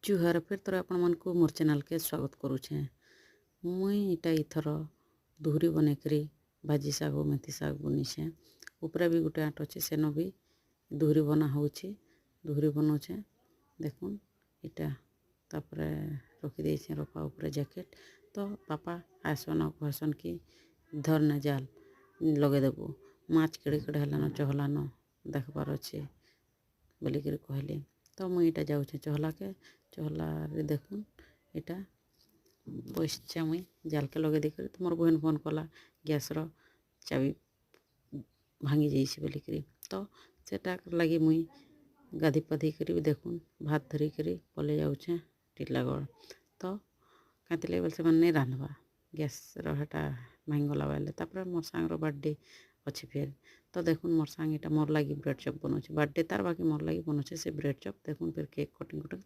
जुहार फिर थोड़ा आपण मन को मोर चैनल के स्वागत करुछे। मुई इटा इथर दुहरी बनैकरी भाजी शाग मेथी शाग बनीछे। उपरे भी गोटे आट अच्छे सेन भी दुहरी बना होछे। दुहरी बनाऊे देखुन इटा तापरे रखी देछे रफा उपरे जैकेट। तो पापा आसन कहसन कि धर न जाल लगे देबू माछ केड़े केड़े हलान चहलान देखबार अच्छे बोलिकी कहले। तो मुई इटा जाऊे चहला रे देखुन इटा बसछे मुई जाल के लगे देकर तो मोर बहन फोन कला गैस रो चाबी भांगी जाइए बोलिकी। तो सेटा लगी मुई गाधी पाधी कर देखुन भात धरी कर पले जाऊे टिलागढ़। तो कहीं बोल से नहीं रांधवा गैस रोटा भांगीगला बेले तापर मोर सांग बर्थडे अच्छे फिर। तो देखुन मोर सांग इटा मोर लगी ब्रेड चप बनाऊे बर्थडे तार बाकी मोर लगी बनाऊे से ब्रेड चप। देखुन फिर केक कटिंग सरी।